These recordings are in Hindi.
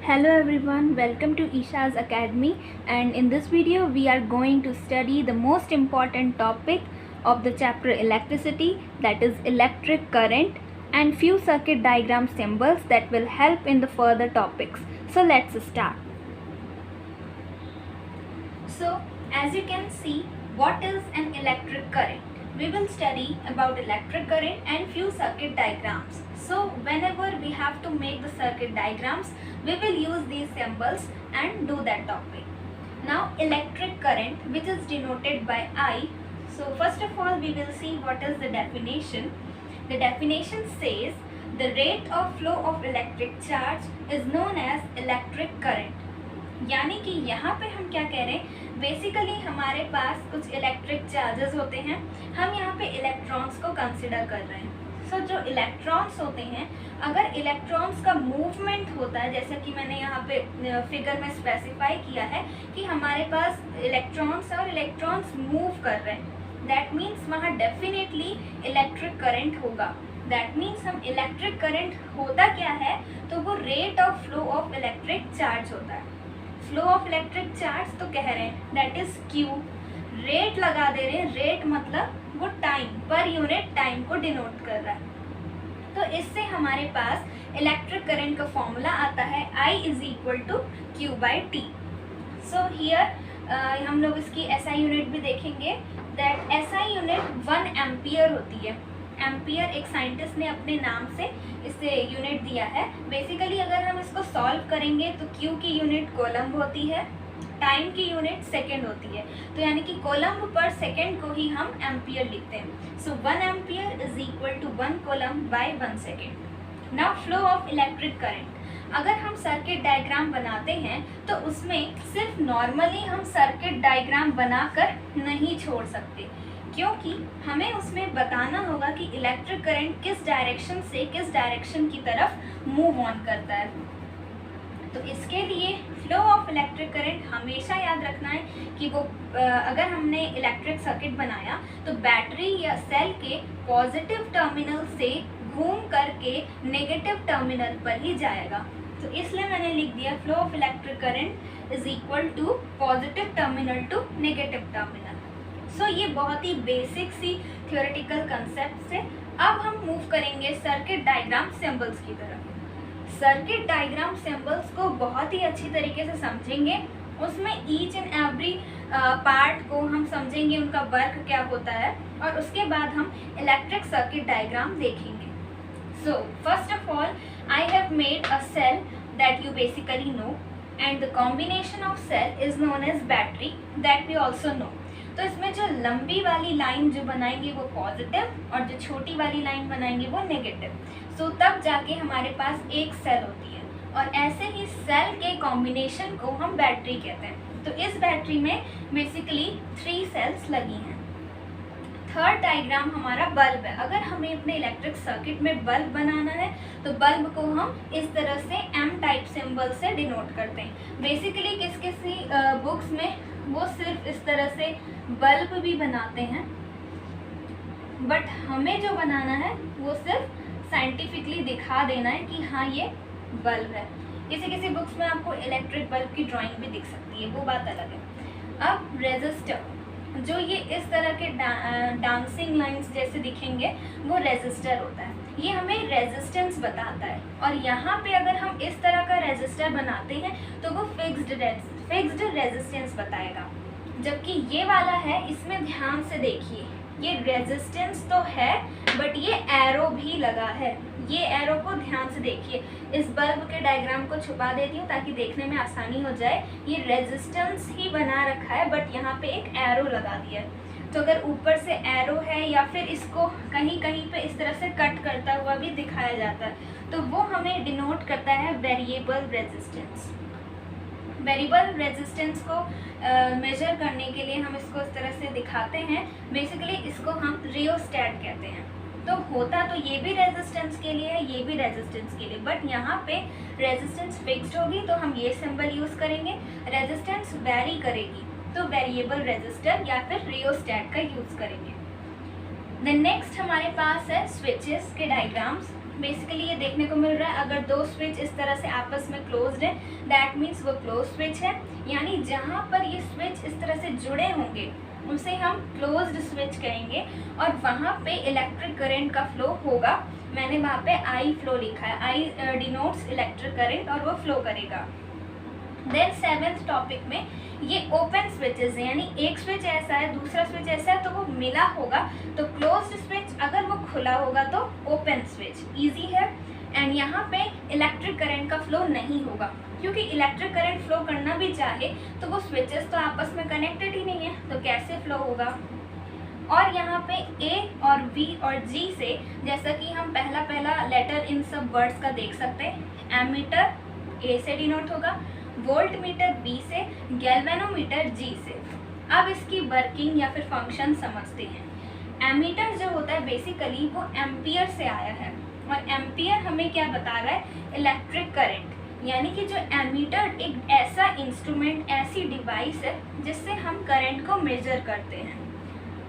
Hello everyone, welcome to Isha's Academy, and in this video we are going to study the most important topic of the chapter electricity, that is electric current, and few circuit diagram symbols that will help in the further topics. So let's start. So as you can see, what is an electric current? We will study about electric current and few circuit diagrams. So whenever we have to make the circuit diagrams, we will use these symbols and do that topic. Now electric current, which is denoted by I. So first of all we will see what is the definition. The definition says the rate of flow of electric charge is known as electric current. यानी कि यहाँ पे हम क्या कह रहे हैं, बेसिकली हमारे पास कुछ इलेक्ट्रिक चार्जेस होते हैं, हम यहाँ पे इलेक्ट्रॉन्स को कंसिडर कर रहे हैं। सो जो इलेक्ट्रॉन्स होते हैं, अगर इलेक्ट्रॉन्स का मूवमेंट होता है, जैसा कि मैंने यहाँ पे फिगर में स्पेसिफाई किया है कि हमारे पास इलेक्ट्रॉन्स और इलेक्ट्रॉन्स मूव कर रहे हैं, दैट मीन्स वहाँ डेफिनेटली इलेक्ट्रिक करंट होगा। दैट मीन्स हम इलेक्ट्रिक करंट होता क्या है, तो वो rate of flow of electric charge होता है। फ्लो ऑफ इलेक्ट्रिक चार्ज तो कह रहे हैं दैट इज क्यू, रेट लगा दे रहे हैं, रेट मतलब वो टाइम, पर यूनिट टाइम को डिनोट कर रहा है। तो इससे हमारे पास इलेक्ट्रिक करंट का फॉर्मूला आता है I is equal to Q by T. So here हम लोग इसकी SI यूनिट भी देखेंगे, दैट SI यूनिट 1 एम्पियर होती है। एम्पियर एक साइंटिस्ट ने अपने नाम से इसे यूनिट दिया है। बेसिकली अगर हम इसको सॉल्व करेंगे तो Q की यूनिट कोलम्ब होती है, टाइम की यूनिट सेकेंड होती है, तो यानी कि कोलम्ब पर सेकेंड को ही हम एम्पियर लिखते हैं। So 1 ampere is equal to 1 coulomb by 1 second. Now flow of electric current, अगर हम सर्किट डायग्राम बनाते हैं तो उसमें सिर्फ नॉर्मली हम सर्किट डायग्राम बनाकर नहीं छोड़ सकते, क्योंकि हमें उसमें बताना होगा कि इलेक्ट्रिक करंट किस डायरेक्शन से किस डायरेक्शन की तरफ मूव ऑन करता है। तो इसके लिए फ्लो ऑफ इलेक्ट्रिक करंट हमेशा याद रखना है कि वो अगर हमने इलेक्ट्रिक सर्किट बनाया तो बैटरी या सेल के पॉजिटिव टर्मिनल से घूम करके नेगेटिव टर्मिनल पर ही जाएगा। तो इसलिए मैंने लिख दिया flow of electric current is equal to positive terminal to negative terminal. So ये बहुत ही बेसिक सी थियोरेटिकल कंसेप्ट से अब हम मूव करेंगे सर्किट डायग्राम सिंबल्स की तरफ। सर्किट डायग्राम सिंबल्स को बहुत ही अच्छी तरीके से समझेंगे, उसमें ईच एंड एवरी पार्ट को हम समझेंगे, उनका वर्क क्या होता है, और उसके बाद हम इलेक्ट्रिक सर्किट डायग्राम देखेंगे। So first of all I have made a cell that you basically know, and the combination of cell is known as battery, that we also know. तो इसमें जो लंबी वाली लाइन जो बनाएंगे वो पॉजिटिव और जो छोटी वाली लाइन बनाएंगे वो नेगेटिव। सो तब जाके हमारे पास एक सेल होती है, और ऐसे ही सेल के कॉम्बिनेशन को हम बैटरी कहते हैं। तो इस बैटरी में बेसिकली 3 सेल्स लगी हैं। थर्ड डायग्राम हमारा बल्ब है। अगर हमें अपने इलेक्ट्रिक सर्किट में बल्ब बनाना है तो बल्ब को हम इस तरह से M टाइप सिंबल से डिनोट करते हैं। बेसिकली किसी बुक्स में वो सिर्फ इस तरह से बल्ब भी बनाते हैं, बट हमें जो बनाना है वो सिर्फ साइंटिफिकली दिखा देना है कि हाँ ये बल्ब है। किसी बुक्स में आपको इलेक्ट्रिक बल्ब की ड्राइंग भी दिख सकती है, वो बात अलग है। अब रेजिस्टर, जो ये इस तरह के डांसिंग लाइंस जैसे दिखेंगे वो रेजिस्टर होता है, ये हमें रेजिस्टेंस बताता है। और यहाँ पे अगर हम इस तरह का रेजिस्टर बनाते हैं तो वो फिक्स्ड रेजिस्टेंस बताएगा। जबकि ये वाला है, इसमें ध्यान से देखिए, ये रेजिस्टेंस तो है बट ये एरो भी लगा है। ये एरो को ध्यान से देखिए, इस बल्ब के डायग्राम को छुपा देती हूँ ताकि देखने में आसानी हो जाए। ये रेजिस्टेंस ही बना रखा है बट यहाँ पे एक एरो लगा दिया है। तो अगर ऊपर से एरो है या फिर इसको कहीं कहीं पे इस तरह से कट करता हुआ भी दिखाया जाता है, तो वो हमें डिनोट करता है वेरिएबल रेजिस्टेंस। वेरिएबल रेजिस्टेंस को मेजर करने के लिए हम इसको इस तरह से दिखाते हैं। बेसिकली इसको हम रियोस्टैट कहते हैं। तो होता तो ये भी रेजिस्टेंस के लिए है, ये भी रेजिस्टेंस के लिए, बट यहाँ पे रेजिस्टेंस फिक्स्ड होगी तो हम ये सिंबल यूज़ करेंगे। रेजिस्टेंस वेरी करेगी तो वेरिएबल रेजिस्टर या फिर रियोस्टैट का यूज़ करेंगे। देन नेक्स्ट हमारे पास है स्विचेस के डायग्राम्स। बेसिकली ये देखने को मिल रहा है, अगर दो स्विच इस तरह से आपस में क्लोज्ड है दैट मीन्स वो क्लोज स्विच है, यानी जहाँ पर ये स्विच इस तरह से जुड़े होंगे उसे हम क्लोज्ड स्विच कहेंगे और वहाँ पे इलेक्ट्रिक करंट का फ्लो होगा। मैंने वहाँ पे आई फ्लो लिखा है, आई डिनोट्स इलेक्ट्रिक करंट और वो फ्लो करेगा। देन 7th टॉपिक में ये ओपन स्विचेस हैं, यानी एक स्विच ऐसा है दूसरा स्विच ऐसा है तो वो मिला होगा तो क्लोज्ड स्विच, अगर वो खुला होगा तो ओपन स्विच। इजी है। एंड यहाँ पे इलेक्ट्रिक करंट का फ्लो नहीं होगा, क्योंकि इलेक्ट्रिक करंट फ्लो करना भी चाहे तो वो स्विचेस तो आपस में कनेक्टेड ही नहीं है, तो कैसे फ्लो होगा। और यहाँ पे ए और बी और जी से, जैसा कि हम पहला लेटर इन सब वर्ड्स का देख सकते हैं, एमीटर ए से डिनोट होगा, वोल्ट मीटर बी से, गैल्वेनोमीटर जी से। अब इसकी वर्किंग या फिर फंक्शन समझते हैं। एमीटर जो होता है बेसिकली वो एम्पियर से आया है और एम्पियर हमें क्या बता रहा है, इलेक्ट्रिक करंट, यानी कि जो एमीटर एक ऐसा इंस्ट्रूमेंट, ऐसी डिवाइस है जिससे हम करंट को मेजर करते हैं।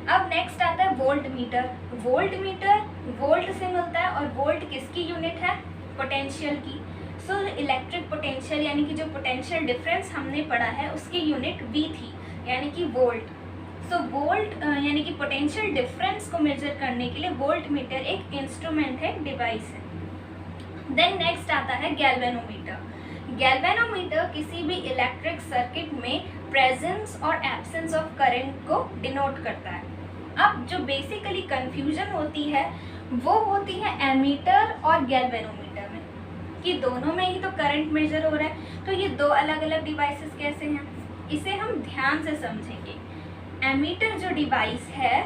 अब नेक्स्ट आता है volt meter. Volt meter volt से मिलता है और वोल्ट किसकी यूनिट है, पोटेंशियल की। सो इलेक्ट्रिक पोटेंशियल यानी कि जो पोटेंशियल डिफरेंस हमने पढ़ा है उसकी यूनिट V थी, यानी कि वोल्ट। सो वोल्ट यानी कि पोटेंशियल डिफरेंस को मेजर करने के लिए वोल्ट मीटर एक इंस्ट्रूमेंट है, डिवाइस है। देन नेक्स्ट आता है गैल्वेनोमीटर। गैल्वेनोमीटर किसी भी इलेक्ट्रिक सर्किट में प्रेजेंस और एब्सेंस ऑफ करंट को डिनोट करता है। अब जो बेसिकली कंफ्यूजन होती है वो होती है एमीटर और गैल्वेनोमीटर में, कि दोनों में ही तो करंट मेजर हो रहा है, तो ये दो अलग अलग डिवाइसेस कैसे हैं, इसे हम ध्यान से समझेंगे। एमीटर जो डिवाइस है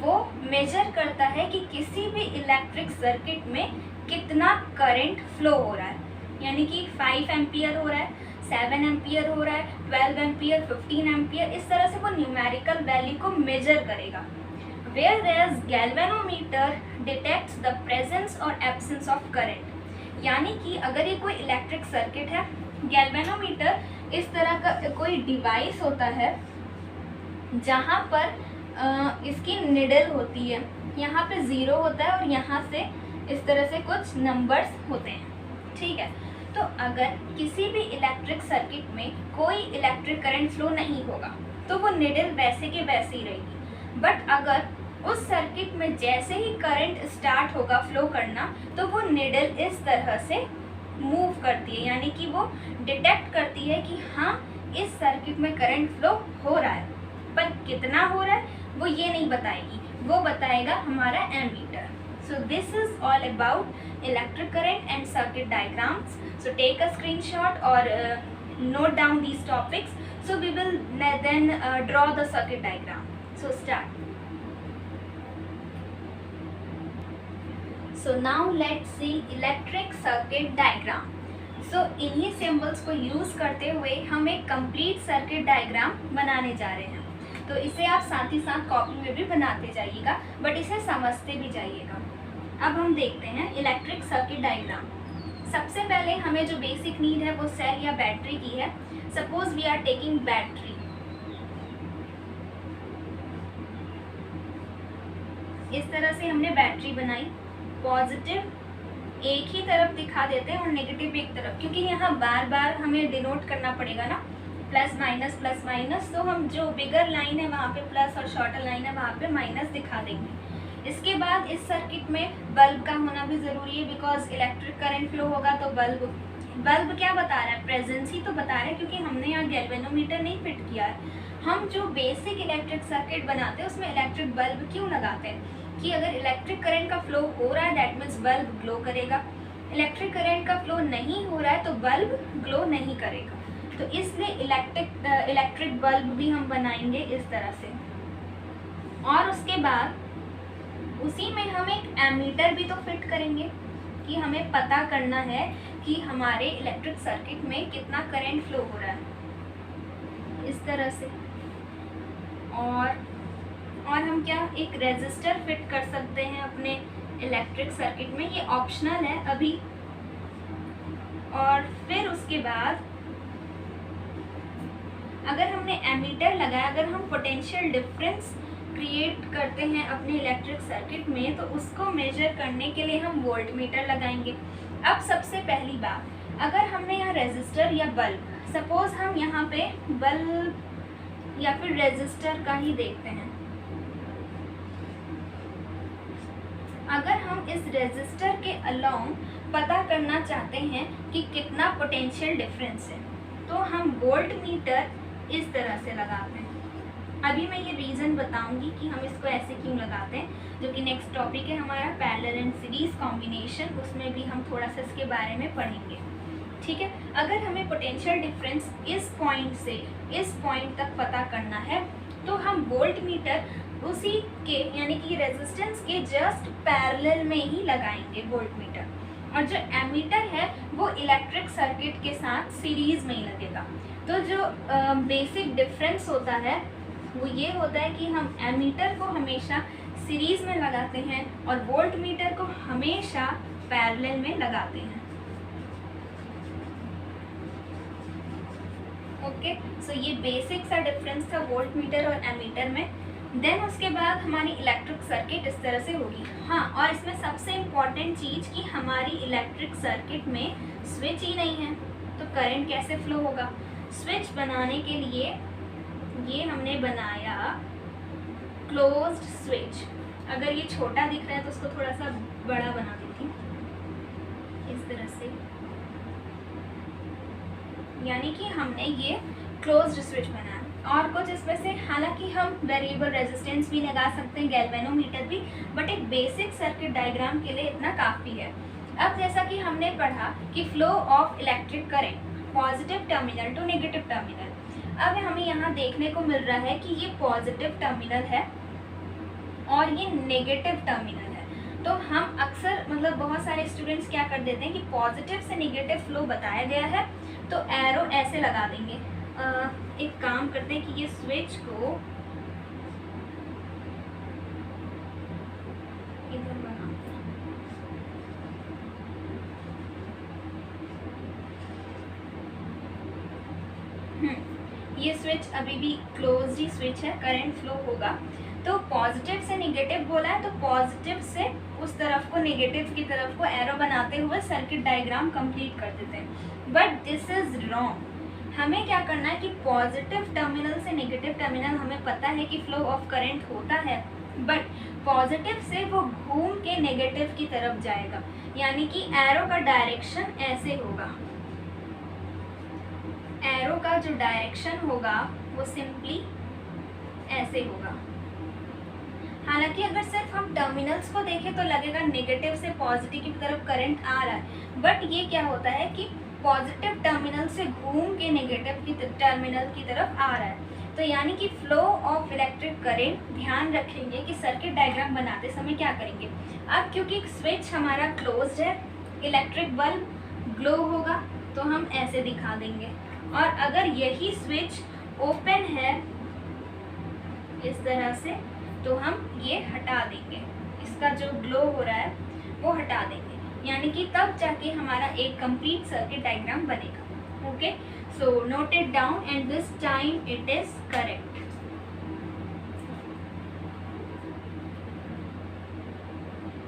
वो मेजर करता है कि किसी भी इलेक्ट्रिक सर्किट में कितना करंट फ्लो हो रहा है, यानी कि 5 एम्पियर हो रहा है, 7 एम्पियर हो रहा है, 12 एम्पियर, 15 एम्पियर, इस तरह से वो न्यूमेरिकल वैल्यू को मेजर करेगा। Whereas galvanometer detects the presence or absence of current, यानी कि अगर ये कोई इलेक्ट्रिक सर्किट है, गैल्वेनोमीटर इस तरह का कोई डिवाइस होता है जहाँ पर इसकी निडल होती है, यहाँ पे 0 होता है और यहाँ से इस तरह से कुछ नंबर्स होते हैं, ठीक है। तो अगर किसी भी इलेक्ट्रिक सर्किट में कोई इलेक्ट्रिक करंट फ्लो नहीं होगा तो वो निडल वैसे के वैसे ही रहेगी। बट अगर उस सर्किट में जैसे ही करंट स्टार्ट होगा फ्लो करना तो वो निडल इस तरह से मूव करती है, यानी कि वो डिटेक्ट करती है कि हाँ इस सर्किट में करंट फ्लो हो रहा है, पर कितना हो रहा है वो ये नहीं बताएगी, वो बताएगा हमारा ammeter. So this is all about electric current and circuit diagrams. So take a screenshot और note down these topics. So we will then draw the circuit diagram. So start. So now let's see electric circuit diagram. So इन्हीं सिम्बल्स को यूज़ करते हुए हम एक कंप्लीट सर्किट डायग्राम बनाने जा रहे हैं। तो इसे आप साथ ही साथ कॉपी में भी बनाते जाइएगा, बट इसे समझते भी जाइएगा। अब हम देखते हैं इलेक्ट्रिक सर्किट डायग्राम। सबसे पहले हमें जो बेसिक नीड है वो सेल या बैटरी की है। Suppose we are taking battery, इस तरह से हमने बैटरी बनाई, पॉजिटिव एक ही तरफ दिखा देते हैं और नेगेटिव एक तरफ, क्योंकि यहाँ बार बार हमें डिनोट करना पड़ेगा ना, प्लस माइनस, तो हम जो बिगर लाइन है वहाँ पे प्लस और शॉर्टर लाइन है वहाँ पे माइनस दिखा देंगे। इसके बाद इस सर्किट में बल्ब का होना भी ज़रूरी है, बिकॉज इलेक्ट्रिक करंट फ्लो होगा तो बल्ब क्या बता रहा है, प्रेजेंस ही तो बता रहा है, क्योंकि हमने यहाँ गैल्वेनोमीटर नहीं फिट किया है। हम जो बेसिक इलेक्ट्रिक सर्किट बनाते हैं उसमें इलेक्ट्रिक बल्ब क्यों लगाते हैं, कि अगर इलेक्ट्रिक करंट का फ्लो हो रहा है दैट मीन्स बल्ब ग्लो करेगा, इलेक्ट्रिक करंट का फ्लो नहीं हो रहा है तो बल्ब ग्लो नहीं करेगा। तो इसलिए इलेक्ट्रिक बल्ब भी हम बनाएंगे इस तरह से। और उसके बाद उसी में हम एक एमीटर भी तो फिट करेंगे, कि हमें पता करना है कि हमारे इलेक्ट्रिक सर्किट में कितना करंट फ्लो हो रहा है, इस तरह से। और हम क्या एक रेजिस्टर फिट कर सकते हैं अपने इलेक्ट्रिक सर्किट में, ये ऑप्शनल है अभी। और फिर उसके बाद अगर हमने एमीटर लगाया, अगर हम पोटेंशियल डिफरेंस क्रिएट करते हैं अपने इलेक्ट्रिक सर्किट में, तो उसको मेजर करने के लिए हम वोल्ट मीटर लगाएंगे। अब सबसे पहली बात, अगर हमने यहाँ रेजिस्टर या बल्ब, सपोज हम यहाँ पे बल्ब या फिर रेजिस्टर का ही देखते हैं, अगर हम इस रेजिस्टर के अलोंग पता करना चाहते हैं कि कितना पोटेंशियल डिफरेंस है, तो हम वोल्ट मीटर इस तरह से लगाते हैं। अभी मैं ये रीज़न बताऊंगी कि हम इसको ऐसे क्यों लगाते हैं, जो कि नेक्स्ट टॉपिक है हमारा पैरेलल एंड सीरीज कॉम्बिनेशन, उसमें भी हम थोड़ा सा इसके बारे में पढ़ेंगे। ठीक है, अगर हमें पोटेंशियल डिफरेंस इस पॉइंट से इस पॉइंट तक पता करना है, तो हम वोल्ट मीटर उसी के यानी कि रेजिस्टेंस के जस्ट पैरेलल में ही लगाएंगे वोल्ट मीटर, और जो एमीटर है वो इलेक्ट्रिक सर्किट के साथ सीरीज में ही लगेगा। तो जो बेसिक डिफरेंस होता है वो ये होता है कि हम एमीटर को हमेशा सीरीज में लगाते हैं और वोल्ट मीटर को हमेशा पैरेलल में लगाते हैं। ओके, सो ये बेसिक सा डिफरेंस था वोल्ट मीटर और एमीटर में। देन उसके बाद हमारी इलेक्ट्रिक सर्किट इस तरह से होगी। हाँ, और इसमें सबसे इम्पॉर्टेंट चीज़ कि हमारी इलेक्ट्रिक सर्किट में स्विच ही नहीं है, तो करंट कैसे फ्लो होगा। स्विच बनाने के लिए ये हमने बनाया क्लोज्ड स्विच। अगर ये छोटा दिख रहा है तो उसको थोड़ा सा बड़ा बना देती हूँ इस तरह से, यानी कि हमने ये क्लोज्ड स्विच बनाया। और कुछ इसमें से, हालांकि हम वेरिएबल रेजिस्टेंस भी लगा सकते हैं, गैल्वेनोमीटर भी, बट एक बेसिक सर्किट डायग्राम के लिए इतना काफ़ी है। अब जैसा कि हमने पढ़ा कि flow of electric current positive terminal to negative terminal, अब हमें यहाँ देखने को मिल रहा है कि ये पॉजिटिव टर्मिनल है और ये नेगेटिव टर्मिनल है। तो हम अक्सर मतलब बहुत सारे स्टूडेंट्स क्या कर देते हैं कि पॉजिटिव से नेगेटिव फ्लो बताया गया है तो एरो ऐसे लगा देंगे। एक काम करते हैं कि ये स्विच को इधर बनाते हैं। ये स्विच अभी भी क्लोज्ड ही स्विच है, करंट फ्लो होगा। तो पॉजिटिव से नेगेटिव बोला है, तो पॉजिटिव से उस तरफ को, नेगेटिव की तरफ को एरो बनाते हुए सर्किट डायग्राम कंप्लीट कर देते हैं। But this is wrong. हमें क्या करना है कि पॉजिटिव टर्मिनल से नेगेटिव टर्मिनल हमें पता है कि फ्लो ऑफ करंट होता है, बट पॉजिटिव से वो घूम के नेगेटिव की तरफ जाएगा, यानी कि एरो का डायरेक्शन ऐसे होगा। एरो का जो डायरेक्शन होगा वो सिंपली ऐसे होगा। हालांकि अगर सिर्फ हम टर्मिनल्स को देखें तो लगेगा नेगेटिव से पॉजिटिव की तरफ करंट आ रहा है, बट ये क्या होता है कि पॉजिटिव टर्मिनल से घूम के नेगेटिव की टर्मिनल की तरफ आ रहा है। तो यानी कि फ्लो ऑफ इलेक्ट्रिक करंट, ध्यान रखेंगे कि सर्किट डायग्राम बनाते समय क्या करेंगे। अब क्योंकि स्विच हमारा क्लोज्ड है, इलेक्ट्रिक बल्ब ग्लो होगा, तो हम ऐसे दिखा देंगे। और अगर यही स्विच ओपन है इस तरह से, तो हम ये हटा देंगे, इसका जो ग्लो हो रहा है वो हटा देंगे, यानी कि तब जाके हमारा एक कंप्लीट सर्किट डायग्राम बनेगा। Okay, so note it down and this time it is correct.